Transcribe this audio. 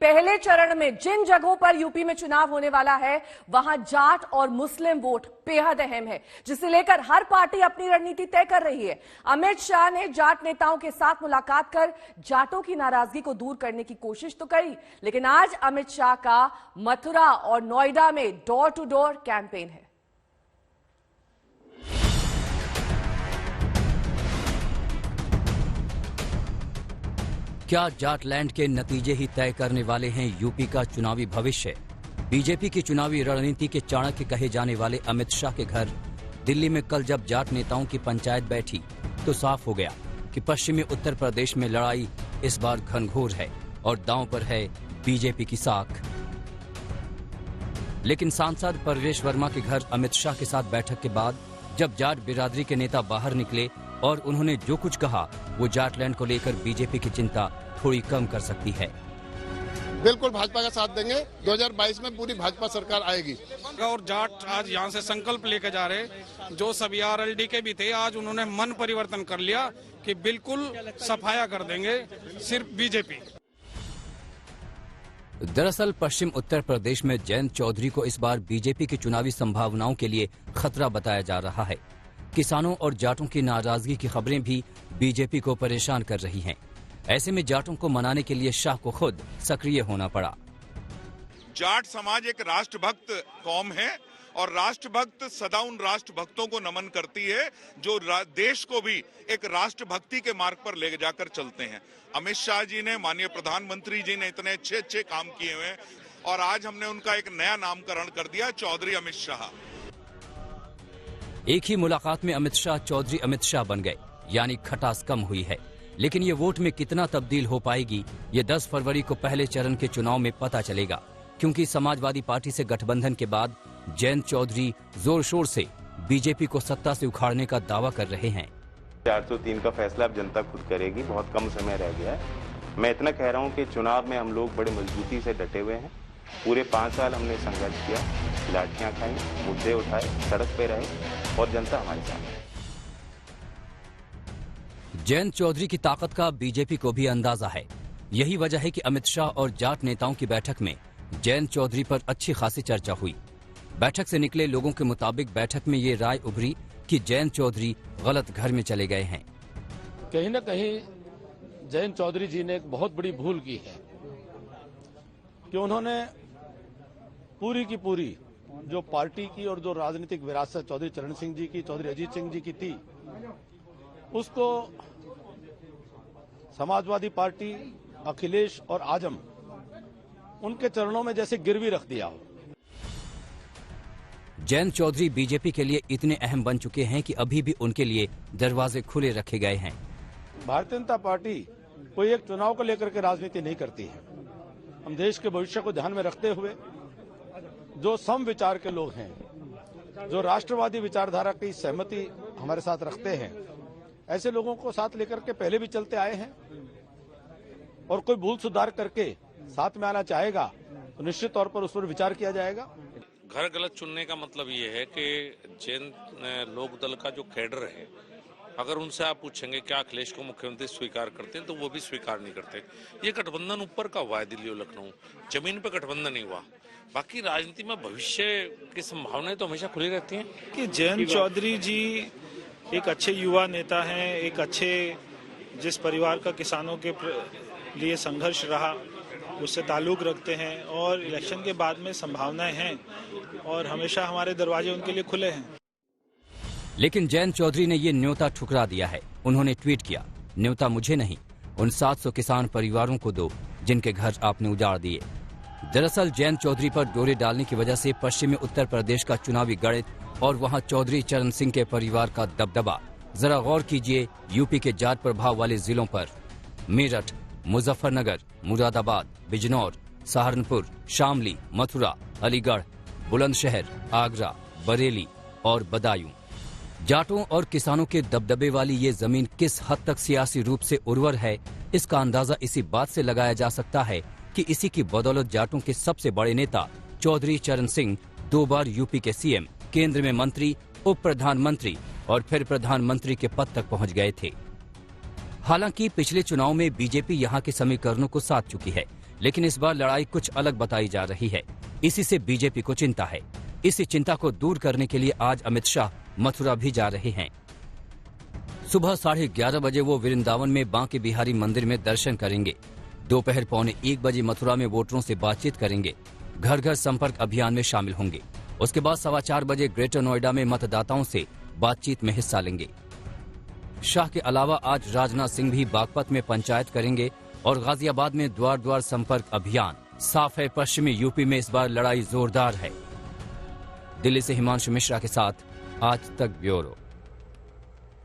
पहले चरण में जिन जगहों पर यूपी में चुनाव होने वाला है वहां जाट और मुस्लिम वोट बेहद अहम है, जिसे लेकर हर पार्टी अपनी रणनीति तय कर रही है। अमित शाह ने जाट नेताओं के साथ मुलाकात कर जाटों की नाराजगी को दूर करने की कोशिश तो करी, लेकिन आज अमित शाह का मथुरा और नोएडा में डोर टू डोर कैंपेन है। क्या जाटलैंड के नतीजे ही तय करने वाले हैं यूपी का चुनावी भविष्य? बीजेपी की चुनावी रणनीति के चाणक्य कहे जाने वाले अमित शाह के घर दिल्ली में कल जब जाट नेताओं की पंचायत बैठी तो साफ हो गया कि पश्चिमी उत्तर प्रदेश में लड़ाई इस बार घनघोर है और दांव पर है बीजेपी की साख। लेकिन सांसद परवेश वर्मा के घर अमित शाह के साथ बैठक के बाद जब जाट बिरादरी के नेता बाहर निकले और उन्होंने जो कुछ कहा वो जाटलैंड को लेकर बीजेपी की चिंता थोड़ी कम कर सकती है। बिल्कुल भाजपा का साथ देंगे। 2022 में पूरी भाजपा सरकार आएगी। और जाट आज यहाँ से संकल्प लेकर जा रहे, जो सभी आरएलडी के भी थे, आज उन्होंने मन परिवर्तन कर लिया कि बिल्कुल सफाया कर देंगे सिर्फ बीजेपी। दरअसल पश्चिम उत्तर प्रदेश में जयंत चौधरी को इस बार बीजेपी की चुनावी संभावनाओं के लिए खतरा बताया जा रहा है। किसानों और जाटों की नाराजगी की खबरें भी बीजेपी को परेशान कर रही हैं। ऐसे में जाटों को मनाने के लिए शाह को खुद सक्रिय होना पड़ा। जाट समाज एक राष्ट्रभक्त कौम है और राष्ट्रभक्त सदा उन राष्ट्रभक्तों को नमन करती है जो देश को भी एक राष्ट्रभक्ति के मार्ग पर ले जाकर चलते हैं। अमित शाह जी ने, माननीय प्रधानमंत्री जी ने इतने अच्छे काम किए हुए हैं और आज हमने उनका एक नया नामकरण कर दिया, चौधरी अमित शाह। एक ही मुलाकात में अमित शाह चौधरी अमित शाह बन गए, यानी खटास कम हुई है। लेकिन ये वोट में कितना तब्दील हो पाएगी ये 10 फरवरी को पहले चरण के चुनाव में पता चलेगा, क्योंकि समाजवादी पार्टी से गठबंधन के बाद जयंत चौधरी जोर शोर से बीजेपी को सत्ता से उखाड़ने का दावा कर रहे हैं। 403 का फैसला अब जनता खुद करेगी, बहुत कम समय रह गया है। मैं इतना कह रहा हूँ कि चुनाव में हम लोग बड़े मजबूती से डटे हुए हैं। पूरे 5 साल हमने संघर्ष किया, लाठियां खाई, मुद्दे उठाए, सड़क पे रहे और जनता हमारे साथ है। जयंत चौधरी की ताकत का बीजेपी को भी अंदाजा है। यही वजह है कि अमित शाह और जाट नेताओं की बैठक में जयंत चौधरी पर अच्छी खासी चर्चा हुई। बैठक से निकले लोगों के मुताबिक बैठक में ये राय उभरी कि जयंत चौधरी गलत घर में चले गए हैं। कहीं न कहीं जयंत चौधरी जी ने एक बहुत बड़ी भूल की है कि उन्होंने पूरी की पूरी जो पार्टी की और जो राजनीतिक विरासत चौधरी चरण सिंह जी की, चौधरी अजीत सिंह जी की थी, उसको समाजवादी पार्टी, अखिलेश और आजम उनके चरणों में जैसे गिरवी रख दिया हो। जयंत चौधरी बीजेपी के लिए इतने अहम बन चुके हैं कि अभी भी उनके लिए दरवाजे खुले रखे गए हैं। भारतीय जनता पार्टी कोई एक चुनाव को लेकर के राजनीति नहीं करती है। हम देश के भविष्य को ध्यान में रखते हुए जो सम विचार के लोग हैं, जो राष्ट्रवादी विचारधारा की सहमति हमारे साथ रखते हैं, ऐसे लोगों को साथ लेकर के पहले भी चलते आए हैं और कोई भूल सुधार करके साथ में आना चाहेगा तो निश्चित तौर पर उस पर विचार किया जाएगा। घर गलत चुनने का मतलब ये है कि जैन लोकदल का जो कैडर है, अगर उनसे आप पूछेंगे क्या अखिलेश को मुख्यमंत्री स्वीकार करते हैं तो वो भी स्वीकार नहीं करते। ये गठबंधन ऊपर का हुआ है, दिल्ली और लखनऊ, जमीन पे गठबंधन नहीं हुआ। बाकी राजनीति में भविष्य की संभावनाएं तो हमेशा खुली रहती हैं। कि जयंत चौधरी जी एक अच्छे युवा नेता हैं, एक अच्छे जिस परिवार का किसानों के लिए संघर्ष रहा उससे ताल्लुक रखते हैं और इलेक्शन के बाद में संभावनाएं हैं और हमेशा हमारे दरवाजे उनके लिए खुले हैं। लेकिन जयंत चौधरी ने ये न्योता ठुकरा दिया है। उन्होंने ट्वीट किया, न्योता मुझे नहीं, उन 700 किसान परिवारों को दो जिनके घर आपने उजाड़ दिए। दरअसल जयंत चौधरी पर डोरे डालने की वजह से पश्चिमी उत्तर प्रदेश का चुनावी गणित और वहां चौधरी चरण सिंह के परिवार का दबदबा। जरा गौर कीजिए यूपी के जाट प्रभाव वाले जिलों पर। मेरठ, मुजफ्फरनगर, मुरादाबाद, बिजनौर, सहारनपुर, शामली, मथुरा, अलीगढ़, बुलंदशहर, आगरा, बरेली और बदायूं। जाटों और किसानों के दबदबे वाली ये जमीन किस हद तक सियासी रूप से उर्वर है, इसका अंदाजा इसी बात से लगाया जा सकता है कि इसी की बदौलत जाटों के सबसे बड़े नेता चौधरी चरण सिंह 2 बार यूपी के सीएम, केंद्र में मंत्री, उप प्रधानमंत्री और फिर प्रधानमंत्री के पद तक पहुंच गए थे। हालांकि पिछले चुनाव में बीजेपी यहां के समीकरणों को साध चुकी है, लेकिन इस बार लड़ाई कुछ अलग बताई जा रही है। इसी से बीजेपी को चिंता है। इसी चिंता को दूर करने के लिए आज अमित शाह मथुरा भी जा रहे हैं। सुबह 11:30 बजे वो वृंदावन में बांके बिहारी मंदिर में दर्शन करेंगे। दोपहर 1:15 बजे मथुरा में वोटरों से बातचीत करेंगे। घर घर संपर्क अभियान में शामिल होंगे। उसके बाद 4:15 बजे ग्रेटर नोएडा में मतदाताओं से बातचीत में हिस्सा लेंगे। शाह के अलावा आज राजनाथ सिंह भी बागपत में पंचायत करेंगे और गाजियाबाद में द्वार द्वार संपर्क अभियान। साफ है, पश्चिमी यूपी में इस बार लड़ाई जोरदार है। दिल्ली से हिमांशु मिश्रा के साथ आज तक ब्यूरो।